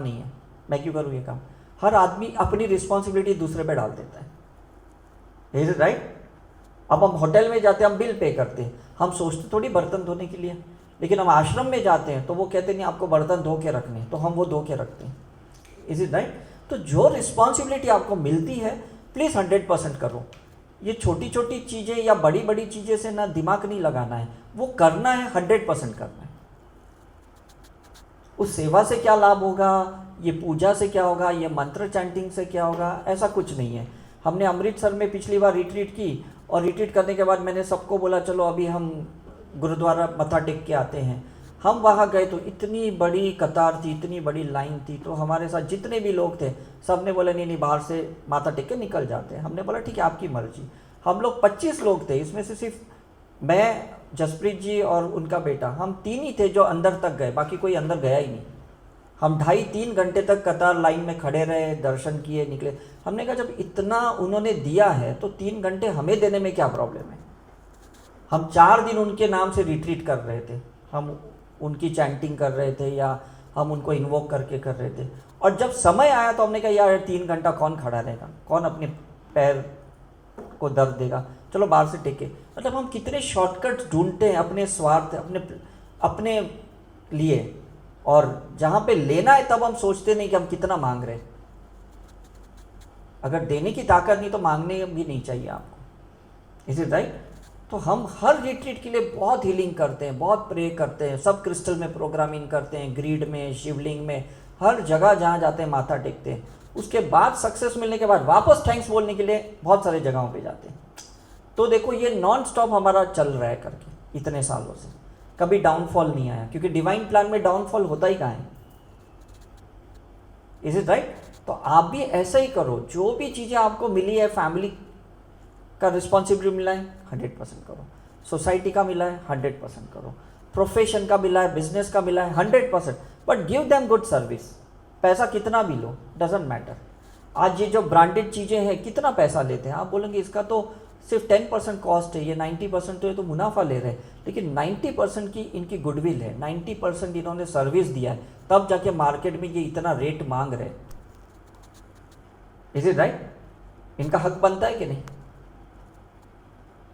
नहीं है, मैं क्यों करूँ ये काम। हर आदमी अपनी रिस्पॉन्सिबिलिटी दूसरे पे डाल देता है, इज इट राइट। अब हम होटल में जाते हैं, हम बिल पे करते हैं, हम सोचते थोड़ी बर्तन धोने के लिए, लेकिन हम आश्रम में जाते हैं तो वो कहते नहीं आपको बर्तन धो के रखने, तो हम वो धो के रखते हैं, इज इट राइट। तो जो रिस्पॉन्सिबिलिटी आपको मिलती है प्लीज़ 100% करो। ये छोटी छोटी चीज़ें या बड़ी बड़ी चीज़ें से ना दिमाग नहीं लगाना है, वो करना है, 100% करना है। उस सेवा से क्या लाभ होगा, ये पूजा से क्या होगा, ये मंत्र चैंटिंग से क्या होगा, ऐसा कुछ नहीं है। हमने अमृतसर में पिछली बार रिट्रीट की, और रिट्रीट करने के बाद मैंने सबको बोला चलो अभी हम गुरुद्वारा मत्था टेक के आते हैं। हम वहाँ गए तो इतनी बड़ी कतार थी, इतनी बड़ी लाइन थी, तो हमारे साथ जितने भी लोग थे सब ने बोला नहीं नहीं बाहर से माथा टेक के निकल जाते हैं। हमने बोला ठीक है आपकी मर्जी। हम लोग 25 लोग थे, इसमें से सिर्फ मैं, जसप्रीत जी और उनका बेटा, हम 3 ही थे जो अंदर तक गए, बाकी कोई अंदर गया ही नहीं। हम 2.5-3 घंटे तक कतार लाइन में खड़े रहे, दर्शन किए, निकले। हमने कहा जब इतना उन्होंने दिया है तो 3 घंटे हमें देने में क्या प्रॉब्लम है। हम 4 दिन उनके नाम से रिट्रीट कर रहे थे, हम उनकी चैंटिंग कर रहे थे या हम उनको इन्वोक करके कर रहे थे। और जब समय आया तो हमने कहा यार 3 घंटा कौन खड़ा रहेगा, कौन अपने पैर को दर्द देगा, चलो बाहर से टेके। मतलब हम कितने शॉर्टकट ढूंढते हैं अपने स्वार्थ, अपने लिए, और जहाँ पे लेना है तब हम सोचते नहीं कि हम कितना मांग रहे हैं। अगर देने की ताकत नहीं तो मांगने भी नहीं चाहिए आपको, इज इट राइट। तो हम हर रिट्रीट के लिए बहुत हीलिंग करते हैं, बहुत प्रे करते हैं, सब क्रिस्टल में प्रोग्रामिंग करते हैं, ग्रीड में, शिवलिंग में, हर जगह जहाँ जाते हैं माथा टेकते हैं। उसके बाद सक्सेस मिलने के बाद वापस थैंक्स बोलने के लिए बहुत सारे जगहों पे जाते हैं। तो देखो ये नॉन स्टॉप हमारा चल रहा है करके इतने सालों से, कभी डाउनफॉल नहीं आया, क्योंकि डिवाइन प्लान में डाउनफॉल होता ही कहाँ है, इज इट राइट। तो आप भी ऐसा ही करो, जो भी चीज़ें आपको मिली है, फैमिली का रिस्पॉन्सिबिलिटी मिला है 100% करो, सोसाइटी का मिला है 100% करो, प्रोफेशन का मिला है, बिजनेस का मिला है 100%, but give them good service. पैसा कितना भी लो, डजेंट मैटर। आज ये जो ब्रांडेड चीज़ें हैं कितना पैसा लेते हैं, आप बोलेंगे इसका तो सिर्फ 10% कॉस्ट है, ये 90% तो ये तो मुनाफा ले रहे हैं, लेकिन 90% की इनकी गुडविल है, 90% इन्होंने सर्विस दिया है, तब जाके मार्केट में ये इतना रेट मांग रहे। Is it right. इनका हक बनता है कि नहीं,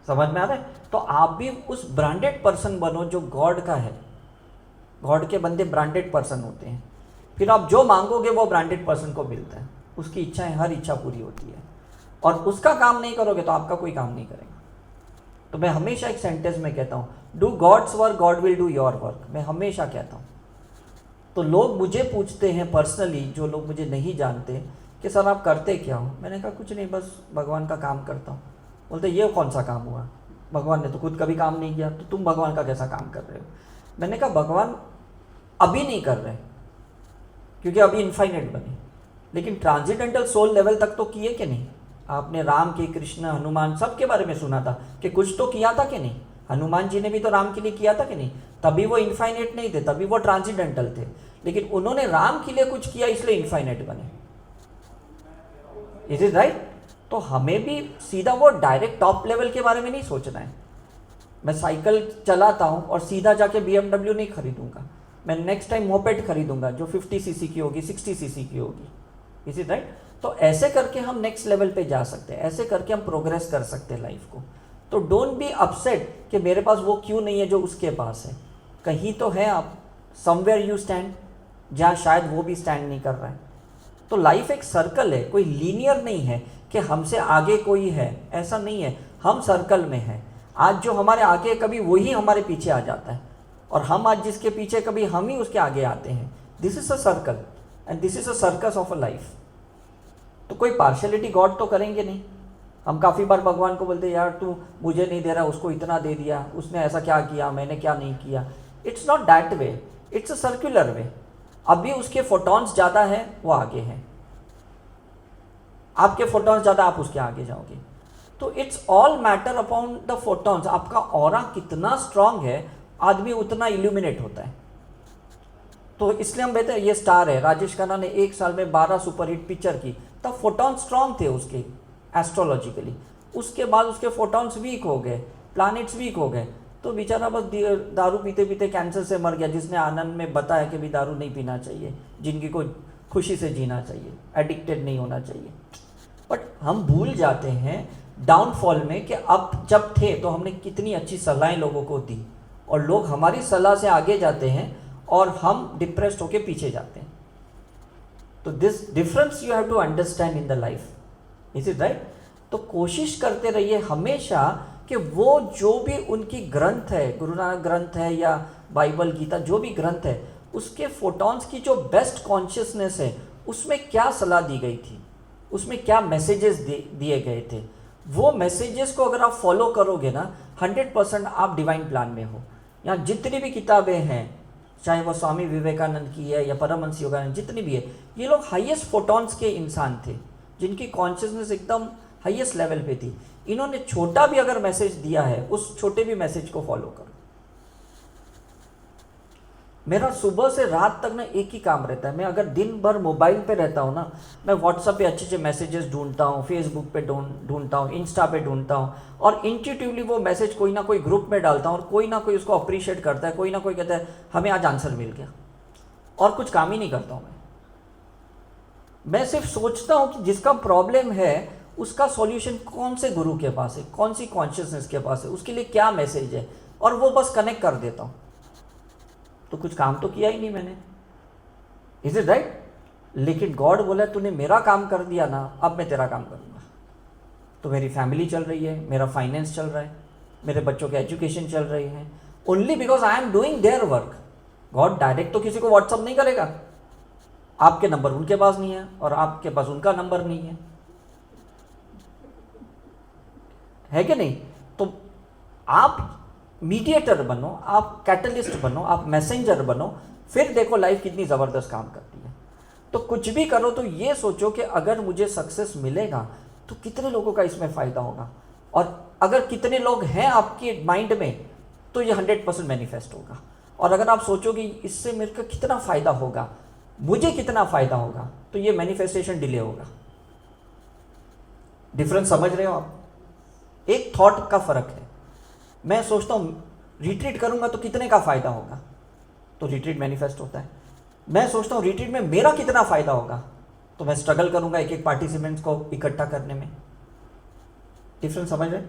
समझ में आ रहा है। तो आप भी उस ब्रांडेड पर्सन बनो जो गॉड का है। गॉड के बंदे ब्रांडेड पर्सन होते हैं, फिर आप जो मांगोगे वो ब्रांडेड पर्सन को मिलता है, उसकी इच्छाएं, हर इच्छा पूरी होती है। और उसका काम नहीं करोगे तो आपका कोई काम नहीं करेगा। तो मैं हमेशा एक सेंटेंस में कहता हूँ, do God's work, God will do your work. मैं हमेशा कहता हूँ। तो लोग मुझे पूछते हैं पर्सनली, जो लोग मुझे नहीं जानते, कि सर आप करते क्या हो। मैंने कहा कुछ नहीं, बस भगवान का काम करता हूँ। बोलते ये कौन सा काम हुआ, भगवान ने तो खुद कभी काम नहीं किया, तो तुम भगवान का कैसा काम कर रहे हो। मैंने कहा भगवान अभी नहीं कर रहे क्योंकि अभी इनफाइनाइट बने, लेकिन ट्रांसेंडेंटल सोल लेवल तक तो किए कि नहीं। आपने राम के, कृष्ण, हनुमान, सब के बारे में सुना था कि कुछ तो किया था कि नहीं। हनुमान जी ने भी तो राम के लिए किया था कि नहीं। तभी वो इनफाइनाइट नहीं थे, तभी वो ट्रांसेंडेंटल थे, लेकिन उन्होंने राम के लिए कुछ किया इसलिए इनफाइनाइट बने। Is it right. तो हमें भी सीधा वो डायरेक्ट टॉप लेवल के बारे में नहीं सोचना है। मैं साइकिल चलाता हूँ और सीधा जाके BMW नहीं खरीदूंगा, मैं नेक्स्ट टाइम मोपेड खरीदूंगा जो 50 सीसी की होगी, 60 सीसी की होगी। Is it right. तो ऐसे करके हम नेक्स्ट लेवल पे जा सकते हैं, ऐसे करके हम प्रोग्रेस कर सकते हैं लाइफ को। तो डोंट बी अपसेट कि मेरे पास वो क्यों नहीं है जो उसके पास है। कहीं तो है आप, समवेयर यू स्टैंड, जहाँ शायद वो भी स्टैंड नहीं कर रहा है। तो लाइफ एक सर्कल है, कोई लीनियर नहीं है कि हमसे आगे कोई है, ऐसा नहीं है। हम सर्कल में हैं। आज जो हमारे आगे कभी वही हमारे पीछे आ जाता है, और हम आज जिसके पीछे कभी हम ही उसके आगे आते हैं। This is a circle and this is a circus of a life. तो कोई पार्शलिटी गॉड तो करेंगे नहीं। हम काफ़ी बार भगवान को बोलते यार तू मुझे नहीं दे रहा, उसको इतना दे दिया, उसने ऐसा क्या किया, मैंने क्या नहीं किया। It's not that way, it's a circular way. अभी उसके फोटॉन्स ज़्यादा हैं, वो आगे हैं। आपके फोटॉन्स ज़्यादा, आप उसके आगे जाओगे। तो it's all matter upon the photons. आपका ऑरा कितना स्ट्रांग है, आदमी उतना इल्यूमिनेट होता है। तो इसलिए हम कहते हैं ये स्टार है। राजेश खन्ना ने 1 साल में 12 सुपरहिट पिक्चर की, तब फोटॉन स्ट्रांग थे उसके एस्ट्रोलॉजिकली। उसके बाद उसके फोटॉन्स वीक हो गए, प्लैनेट्स वीक हो गए, तो बेचारा बस दारू पीते पीते कैंसर से मर गया। जिसने आनंद में बताया कि भी दारू नहीं पीना चाहिए, जिंदगी को खुशी से जीना चाहिए, एडिक्टेड नहीं होना चाहिए। बट हम भूल जाते हैं डाउनफॉल में कि अब जब थे तो हमने कितनी अच्छी सलाहें लोगों को दी, और लोग हमारी सलाह से आगे जाते हैं और हम डिप्रेस्ड होके पीछे जाते हैं। तो this difference you have to understand in the life, is it right? तो कोशिश करते रहिए हमेशा कि वो जो भी उनकी ग्रंथ है, गुरु नानक ग्रंथ है या बाइबल गीता, जो भी ग्रंथ है, उसके फोटॉन्स की जो बेस्ट कॉन्शियसनेस है उसमें क्या सलाह दी गई थी, उसमें क्या मैसेजेस दिए गए थे, वो मैसेजेस को अगर आप फॉलो करोगे ना 100% आप डिवाइन प्लान में हो। यहाँ जितनी भी किताबें हैं, चाहे वो स्वामी विवेकानंद की है या परमहंस योगानंद, जितनी भी है, ये लोग हाईएस्ट फोटॉन्स के इंसान थे जिनकी कॉन्शियसनेस एकदम हाईएस्ट लेवल पे थी। इन्होंने छोटा भी अगर मैसेज दिया है, उस छोटे भी मैसेज को फॉलो करो। मेरा सुबह से रात तक ना एक ही काम रहता है, मैं अगर दिन भर मोबाइल पे रहता हूँ ना, मैं व्हाट्सएप पे अच्छे अच्छे मैसेजेस ढूंढता हूँ, फेसबुक पे ढूंढता हूँ, इंस्टा पे ढूंढता हूँ, और इंट्यूटिवली वो मैसेज कोई ना कोई ग्रुप में डालता हूँ, और कोई ना कोई उसको अप्रिशिएट करता है, कोई ना कोई कहता है हमें आज आंसर मिल गया, और कुछ काम ही नहीं करता हूँ मैं सिर्फ सोचता हूँ कि जिसका प्रॉब्लम है उसका सॉल्यूशन कौन से गुरु के पास है, कौन सी कॉन्शियसनेस के पास है, उसके लिए क्या मैसेज है, और वो बस कनेक्ट कर देता हूँ। तो कुछ काम तो किया ही नहीं मैंने, इज इट राइट? लेकिन गॉड बोला तूने मेरा काम कर दिया ना, अब मैं तेरा काम करूँगा। तो मेरी फैमिली चल रही है, मेरा फाइनेंस चल रहा है, मेरे बच्चों के एजुकेशन चल रही है, only because I am doing their work. God direct तो किसी को व्हाट्सअप नहीं करेगा, आपके नंबर उनके पास नहीं है और आपके पास उनका नंबर नहीं है कि नहीं? तो आप मीडिएटर बनो, आप कैटलिस्ट बनो, आप मैसेंजर बनो, फिर देखो लाइफ कितनी ज़बरदस्त काम करती है। तो कुछ भी करो तो ये सोचो कि अगर मुझे सक्सेस मिलेगा तो कितने लोगों का इसमें फ़ायदा होगा, और अगर कितने लोग हैं आपके माइंड में तो ये 100% मैनिफेस्ट होगा। और अगर आप सोचो कि इससे मेरे को कितना फ़ायदा होगा, मुझे कितना फ़ायदा होगा, तो ये मैनिफेस्टेशन डिले होगा। डिफरेंस समझ रहे हो आप? एक थॉट का फ़र्क है। मैं सोचता हूँ रिट्रीट करूँगा तो कितने का फ़ायदा होगा, तो रिट्रीट मैनिफेस्ट होता है। मैं सोचता हूँ रिट्रीट में मेरा कितना फ़ायदा होगा, तो मैं स्ट्रगल करूँगा एक एक पार्टिसिपेंट्स को इकट्ठा करने में। डिफरेंस समझ रहे?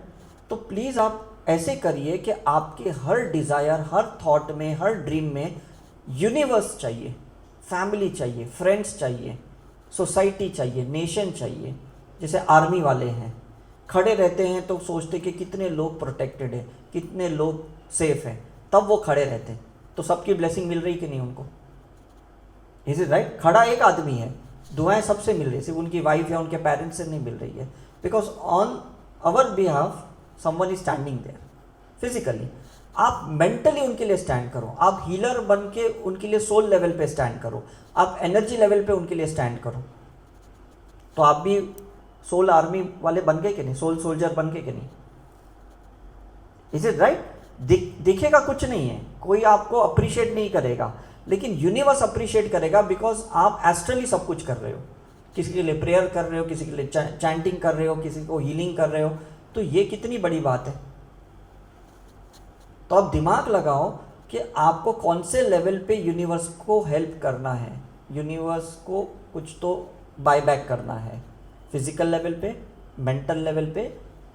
तो प्लीज़ आप ऐसे करिए कि आपके हर डिज़ायर, हर थॉट में, हर ड्रीम में यूनिवर्स चाहिए, फैमिली चाहिए, फ्रेंड्स चाहिए, सोसाइटी चाहिए, नेशन चाहिए। जैसे आर्मी वाले हैं, खड़े रहते हैं तो सोचते कि कितने लोग प्रोटेक्टेड हैं, कितने लोग सेफ हैं, तब वो खड़े रहते हैं। तो सबकी ब्लेसिंग मिल रही कि नहीं उनको? Is it right? खड़ा एक आदमी है, दुआएं सबसे मिल रही है, सिर्फ उनकी वाइफ या उनके पेरेंट्स से नहीं मिल रही है, because on our behalf someone is standing there physically. आप मेंटली उनके लिए स्टैंड करो, आप हीलर बन के उनके लिए सोल लेवल पे स्टैंड करो, आप एनर्जी लेवल पे उनके लिए स्टैंड करो। तो आप भी सोल आर्मी वाले बन गए कि नहीं, सोल सोल्जर बन गए कि नहीं? Is it right? दिखेगा कुछ नहीं है, कोई आपको अप्रिशिएट नहीं करेगा, लेकिन यूनिवर्स अप्रिशिएट करेगा, बिकॉज आप एस्ट्रली सब कुछ कर रहे हो। किसी के लिए प्रेयर कर रहे हो, किसी के लिए चैंटिंग कर रहे हो, किसी को हीलिंग कर रहे हो, तो ये कितनी बड़ी बात है। तो आप दिमाग लगाओ कि आपको कौन से लेवल पे यूनिवर्स को हेल्प करना है, यूनिवर्स को कुछ तो बाय बैक करना है, फिजिकल लेवल पे, मेंटल लेवल पे,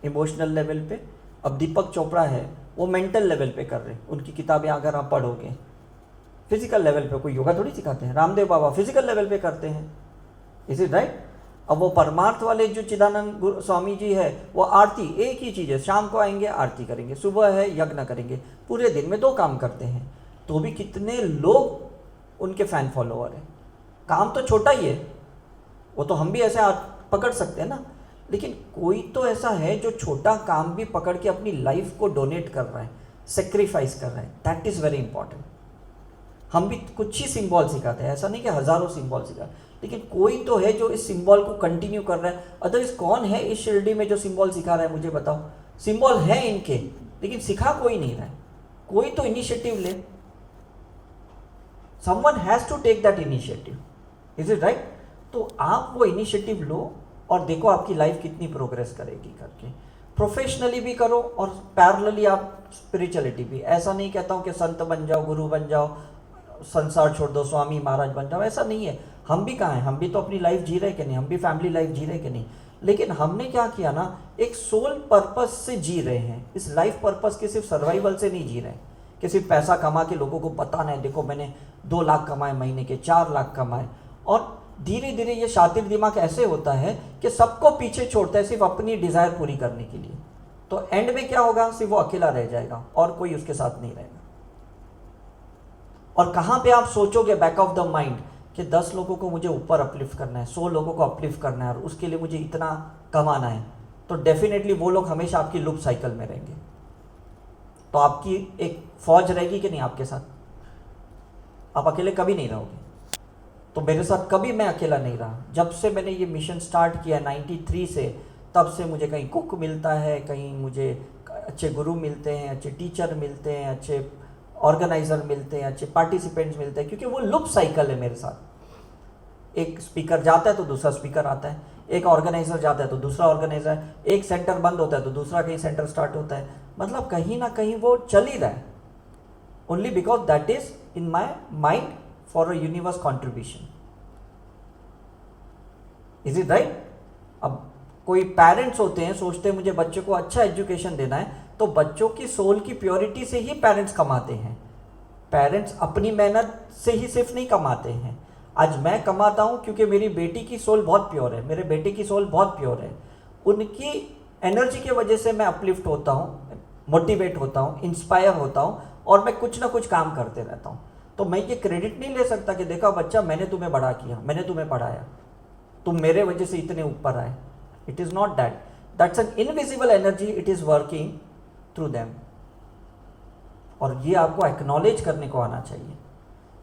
इमोशनल लेवल पे। अब दीपक चोपड़ा है, वो मेंटल लेवल पे कर रहे हैं, उनकी किताबें अगर आप पढ़ोगे। फिजिकल लेवल पे कोई योगा थोड़ी सिखाते हैं, रामदेव बाबा फिजिकल लेवल पे करते हैं। Is it right? अब वो परमार्थ वाले जो चिदानंद स्वामी जी है, वो आरती एक ही चीज़ है, शाम को आएंगे आरती करेंगे, सुबह है यज्ञ करेंगे, पूरे दिन में 2 काम करते हैं, तो भी कितने लोग उनके फैन फॉलोअर हैं। काम तो छोटा ही है, वो तो हम भी ऐसे पकड़ सकते हैं ना, लेकिन कोई तो ऐसा है जो छोटा काम भी पकड़ के अपनी लाइफ को डोनेट कर रहा है, सेक्रीफाइस कर रहा है। That is very important. हम भी कुछ ही सिंबल सिखाते हैं, ऐसा नहीं कि हज़ारों सिंबल सिखा, लेकिन कोई तो है जो इस सिंबल को कंटिन्यू कर रहा है। अदरवाइज कौन है इस शिरडी में जो सिंबल सिखा रहा है, मुझे बताओ। सिंबल है इनके, लेकिन सिखा कोई नहीं रहा है। कोई तो इनिशिएटिव ले, someone has to take that initiative. Is it right? तो आप वो इनिशिएटिव लो और देखो आपकी लाइफ कितनी प्रोग्रेस करेगी करके। प्रोफेशनली भी करो और पैरेलली आप स्पिरिचुअलिटी भी। ऐसा नहीं कहता हूँ कि संत बन जाओ, गुरु बन जाओ, संसार छोड़ दो, स्वामी महाराज बन जाओ, ऐसा नहीं है। हम भी कहाँ हैं, हम भी तो अपनी लाइफ जी रहे कि नहीं, हम भी फैमिली लाइफ जी रहे कि नहीं। लेकिन हमने क्या किया ना, एक सोल पर्पस से जी रहे हैं। इस लाइफ पर्पस के सिर्फ सर्वाइवल से नहीं जी रहे कि सिर्फ पैसा कमा के लोगों को बताना है देखो मैंने 2 लाख कमाए महीने के, 4 लाख कमाए। और धीरे धीरे ये शातिर दिमाग ऐसे होता है कि सबको पीछे छोड़ता है सिर्फ अपनी डिज़ायर पूरी करने के लिए। तो एंड में क्या होगा, सिर्फ वो अकेला रह जाएगा और कोई उसके साथ नहीं रहेगा। और कहाँ पे आप सोचोगे बैक ऑफ द माइंड कि 10 लोगों को मुझे ऊपर अपलिफ्ट करना है, 100 लोगों को अपलिफ्ट करना है और उसके लिए मुझे इतना कमाना है, तो डेफिनेटली वो लोग हमेशा आपकी लूप साइकिल में रहेंगे। तो आपकी एक फौज रहेगी कि नहीं आपके साथ, आप अकेले कभी नहीं रहोगे। तो मेरे साथ कभी मैं अकेला नहीं रहा। जब से मैंने ये मिशन स्टार्ट किया 93 से, तब से मुझे कहीं कुक मिलता है, कहीं मुझे अच्छे गुरु मिलते हैं, अच्छे टीचर मिलते हैं, अच्छे ऑर्गेनाइज़र मिलते हैं, अच्छे पार्टिसिपेंट्स मिलते हैं, क्योंकि वो लूप साइकिल है मेरे साथ। एक स्पीकर जाता है तो दूसरा स्पीकर आता है, एक ऑर्गेनाइजर जाता है तो दूसरा ऑर्गेनाइजर, एक सेंटर बंद होता है तो दूसरा कहीं सेंटर स्टार्ट होता है। मतलब कहीं ना कहीं वो चल ही रहा है, only because that is in my mind for a universe contribution. Is it right? अब कोई पेरेंट्स होते हैं, सोचते हैं मुझे बच्चों को अच्छा एजुकेशन देना है, तो बच्चों की सोल की प्योरिटी से ही पेरेंट्स कमाते हैं। पेरेंट्स अपनी मेहनत से ही सिर्फ नहीं कमाते हैं। आज मैं कमाता हूँ क्योंकि मेरी बेटी की सोल बहुत प्योर है, मेरे बेटे की सोल बहुत प्योर है। उनकी एनर्जी की वजह से मैं अपलिफ्ट होता हूँ, मोटिवेट होता हूँ, इंस्पायर होता हूँ और मैं कुछ ना कुछ काम करते रहता हूँ। तो मैं ये क्रेडिट नहीं ले सकता कि देखा बच्चा मैंने तुम्हें बड़ा किया, मैंने तुम्हें पढ़ाया, तुम मेरे वजह से इतने ऊपर आए। It is not that, that's an invisible energy, it is working through them. और ये आपको एक्नॉलेज करने को आना चाहिए।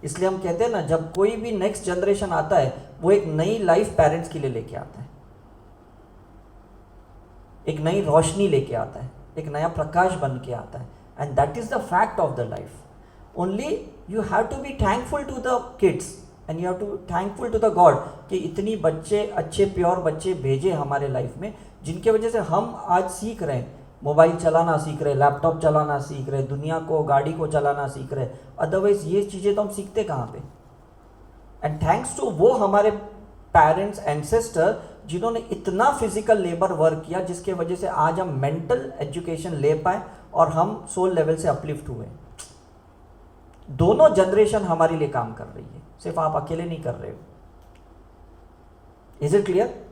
इसलिए हम कहते हैं ना, जब कोई भी नेक्स्ट जनरेशन आता है वो एक नई लाइफ पेरेंट्स के लिए लेके आता है, एक नई रोशनी लेके आता है, एक नया प्रकाश बन के आता है। And that is the fact of the life. Only you have to be thankful to the kids and you have to thankful to the God कि इतनी बच्चे, अच्छे प्योर बच्चे भेजे हमारे लाइफ में, जिनके वजह से हम आज सीख रहे हैं, मोबाइल चलाना सीख रहे, लैपटॉप चलाना सीख रहे, दुनिया को, गाड़ी को चलाना सीख रहे। अदरवाइज ये चीज़ें तो हम सीखते कहाँ पे। एंड थैंक्स टू वो हमारे पेरेंट्स, एंसेस्टर, जिन्होंने इतना फिजिकल लेबर वर्क किया, जिसके वजह से आज हम मेंटल एजुकेशन ले पाए और हम सोल लेवल से अपलिफ्ट हुए। दोनों जनरेशन हमारे लिए काम कर रही है, सिर्फ आप अकेले नहीं कर रहे हो। Is it clear?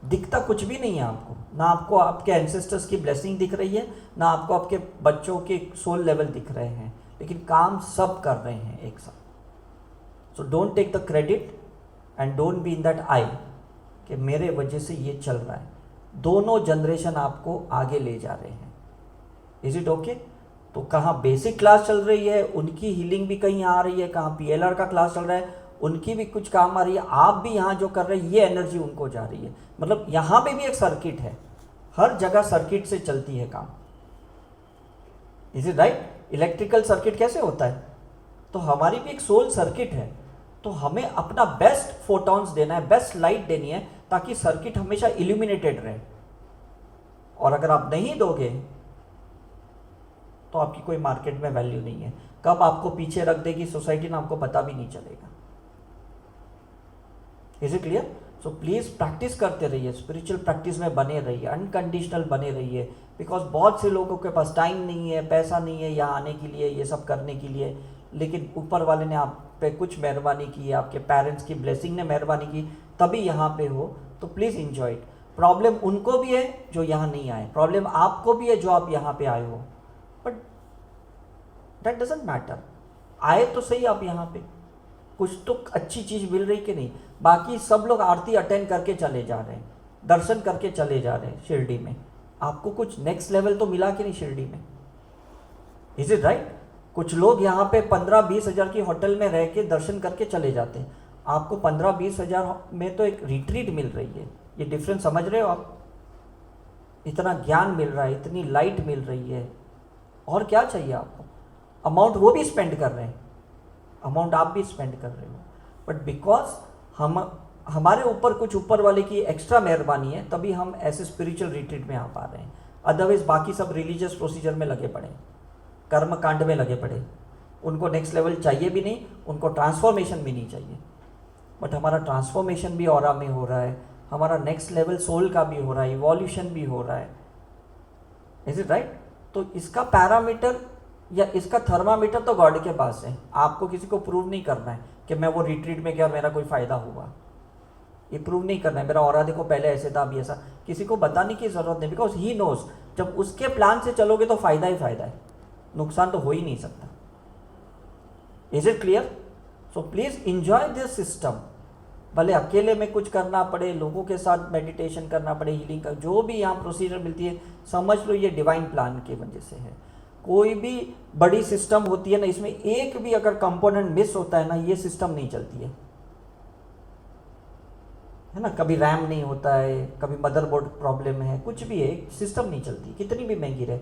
दिखता कुछ भी नहीं है आपको, ना आपको आपके एंसेस्टर्स की ब्लेसिंग दिख रही है, ना आपको आपके बच्चों के सोल लेवल दिख रहे हैं, लेकिन काम सब कर रहे हैं एक साथ। So don't take the credit and don't be in that I कि मेरे वजह से ये चल रहा है। दोनों जनरेशन आपको आगे ले जा रहे हैं। Is it okay? तो कहाँ बेसिक क्लास चल रही है, उनकी हीलिंग भी कहीं आ रही है, कहाँ PLR का क्लास चल रहा है, उनकी भी कुछ काम आ रही है, आप भी यहाँ जो कर रहे हैं ये एनर्जी उनको जा रही है। मतलब यहाँ पे भी एक सर्किट है, हर जगह सर्किट से चलती है काम। Is it right? Electrical circuit कैसे होता है? तो हमारी भी एक सोल सर्किट है। तो हमें अपना बेस्ट फोटॉन्स देना है, बेस्ट लाइट देनी है, ताकि सर्किट हमेशा इल्यूमिनेटेड रहे। और अगर आप नहीं दोगे तो आपकी कोई मार्केट में वैल्यू नहीं है। कब आपको पीछे रख देगी सोसाइटी ना आपको पता भी नहीं चलेगा। Is it clear? So please practice करते रहिए, स्पिरिचुअल प्रैक्टिस में बने रहिए, अनकंडीशनल बने रहिए। बिकॉज बहुत से लोगों के पास टाइम नहीं है, पैसा नहीं है यहाँ आने के लिए, ये सब करने के लिए, लेकिन ऊपर वाले ने आप पे कुछ मेहरबानी की, आपके पेरेंट्स की ब्लेसिंग ने मेहरबानी की, तभी यहाँ पे हो। तो प्लीज़ इंजॉय इट। प्रॉब्लम उनको भी है जो यहाँ नहीं आए, प्रॉब्लम आपको भी है जो आप यहाँ पे आए हो, बट दैट डजंट मैटर। आए तो सही आप यहाँ पे, कुछ तो अच्छी चीज़ मिल रही कि नहीं। बाकी सब लोग आरती अटेंड करके चले जा रहे हैं, दर्शन करके चले जा रहे हैं शिरडी में, आपको कुछ नेक्स्ट लेवल तो मिला कि नहीं शिरडी में? Is it right? कुछ लोग यहाँ पे 15-20 हज़ार की होटल में रह के दर्शन करके चले जाते हैं, आपको 15-20 हज़ार में तो एक रिट्रीट मिल रही है। ये डिफरेंस समझ रहे हो आप? इतना ज्ञान मिल रहा है, इतनी लाइट मिल रही है, और क्या चाहिए आपको? अमाउंट वो भी स्पेंड कर रहे हैं, अमाउंट आप भी स्पेंड कर रहे हो, बट बिकॉज हमारे ऊपर कुछ ऊपर वाले की एक्स्ट्रा मेहरबानी है, तभी हम ऐसे स्पिरिचुअल रिट्रीट में आ पा रहे हैं। अदरवाइज बाकी सब रिलीजियस प्रोसीजर में लगे पड़े, कर्म कांड में लगे पड़े, उनको नेक्स्ट लेवल चाहिए भी नहीं, उनको ट्रांसफॉर्मेशन भी नहीं चाहिए। बट हमारा ट्रांसफॉर्मेशन भी ऑरा में हो रहा है, हमारा नेक्स्ट लेवल सोल का भी हो रहा है, इवोल्यूशन भी हो रहा है। Is it right? तो इसका पैरामीटर या इसका थर्मामीटर तो गॉड के पास है। आपको किसी को प्रूव नहीं करना है कि मैं वो रिट्रीट में गया मेरा कोई फ़ायदा हुआ, ये प्रूव नहीं करना है। मेरा ऑरा देखो पहले ऐसे था अभी ऐसा, किसी को बताने की ज़रूरत नहीं, बिकॉज ही नोज। जब उसके प्लान से चलोगे तो फ़ायदा ही फ़ायदा है, नुकसान तो हो ही नहीं सकता। Is it clear? So please enjoy this system. भले अकेले में कुछ करना पड़े, लोगों के साथ मेडिटेशन करना पड़े, हीलिंग का जो भी यहाँ प्रोसीजर मिलती है, समझ लो ये डिवाइन प्लान की वजह से है। कोई भी बड़ी सिस्टम होती है ना, इसमें एक भी अगर कंपोनेंट मिस होता है ना, ये सिस्टम नहीं चलती है ना। कभी रैम नहीं होता है, कभी मदरबोर्ड प्रॉब्लम है, कुछ भी है, सिस्टम नहीं चलती, कितनी भी महंगी रहे।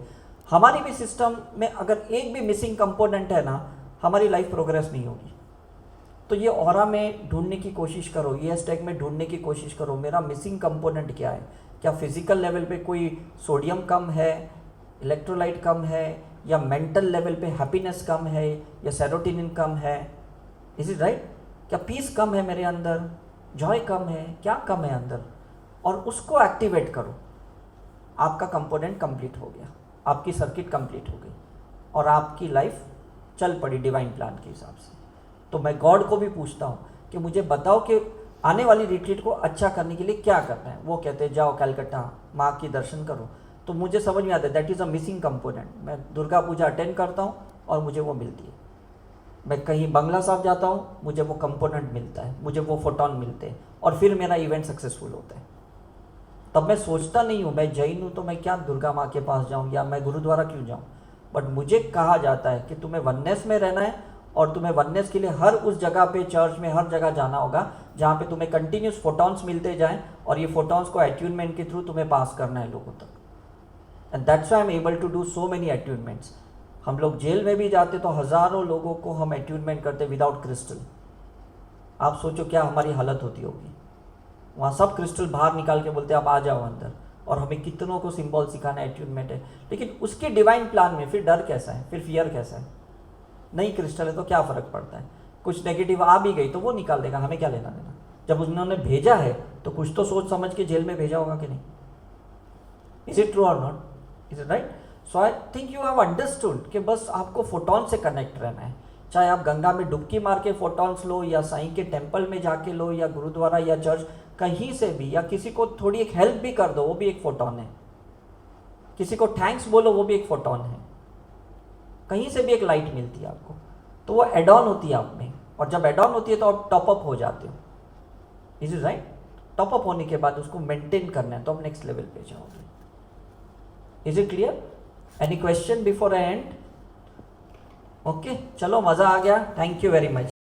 हमारी भी सिस्टम में अगर एक भी मिसिंग कंपोनेंट है ना, हमारी लाइफ प्रोग्रेस नहीं होगी। तो ये ऑरा में ढूंढने की कोशिश करो, ये स्टैक में ढूंढने की कोशिश करो, मेरा मिसिंग कंपोनेंट क्या है। क्या फिजिकल लेवल पे कोई सोडियम कम है, इलेक्ट्रोलाइट कम है, या मेंटल लेवल पे हैप्पीनेस कम है, या सेरोटोनिन कम है। Is it right? क्या पीस कम है मेरे अंदर, जॉय कम है, क्या कम है अंदर, और उसको एक्टिवेट करो। आपका कंपोनेंट कंप्लीट हो गया, आपकी सर्किट कंप्लीट हो गई, और आपकी लाइफ चल पड़ी डिवाइन प्लान के हिसाब से। तो मैं गॉड को भी पूछता हूँ कि मुझे बताओ कि आने वाली रिट्रीट को अच्छा करने के लिए क्या करना है। वो कहते हैं जाओ कलकत्ता माँ की दर्शन करो। तो मुझे समझ में आता है that is a missing component. मैं दुर्गा पूजा अटेंड करता हूँ और मुझे वो मिलती है। मैं कहीं बंगला साहब जाता हूँ, मुझे वो कंपोनेंट मिलता है, मुझे वो फोटोन मिलते हैं, और फिर मेरा इवेंट सक्सेसफुल होता है। तब मैं सोचता नहीं हूँ मैं जैन हूँ तो मैं क्या दुर्गा माँ के पास जाऊँ या मैं गुरुद्वारा क्यों जाऊँ। बट मुझे कहा जाता है कि तुम्हें वननेस में रहना है, और तुम्हें वननेस के लिए हर उस जगह पे, चर्च में हर जगह जाना होगा जहाँ पे तुम्हें कंटिन्यूस फोटॉन्स मिलते जाएं, और ये फोटॉन्स को अट्यूनमेंट के थ्रू तुम्हें पास करना है लोगों तक। And that's why I am able to do so many attunements. हम लोग जेल में भी जाते तो हज़ारों लोगों को हम अट्यूनमेंट करते विदाउट क्रिस्टल। आप सोचो क्या हमारी हालत होती होगी। वहाँ सब क्रिस्टल बाहर निकाल के बोलते आप आ जाओ अंदर, और हमें कितनों को सिंबल सिखाना अट्यूनमेंट है। लेकिन उसके डिवाइन प्लान में फिर डर कैसा है, फिर फियर कैसा है। नहीं क्रिस्टल है तो क्या फ़र्क पड़ता है, कुछ नेगेटिव आ भी गई तो वो निकाल देगा, हमें क्या लेना देना। जब उन्होंने भेजा है तो कुछ तो सोच समझ के जेल में भेजा होगा कि नहीं। इज इट ट्रू और not? Is it right? So I think you have understood कि बस आपको फोटॉन से कनेक्ट रहना है। चाहे आप गंगा में डुबकी मार के फोटॉन्स लो, या साईं के टेम्पल में जाके लो, या गुरुद्वारा या चर्च कहीं से भी, या किसी को थोड़ी एक हेल्प भी कर दो, वो भी एक फोटॉन है। किसी को थैंक्स बोलो, वो भी एक फोटॉन है। कहीं से भी एक लाइट मिलती है आपको, तो वो एड ऑन होती है आप में, और जब एड ऑन होती है तो आप टॉप अप हो जाते हो। Is it right? Top up होने के बाद उसको मेंटेन करना है तो आप नेक्स्ट लेवल पे जाओगे। Is it clear? Any question before I and? Okay, चलो मज़ा आ गया। Thank you very much.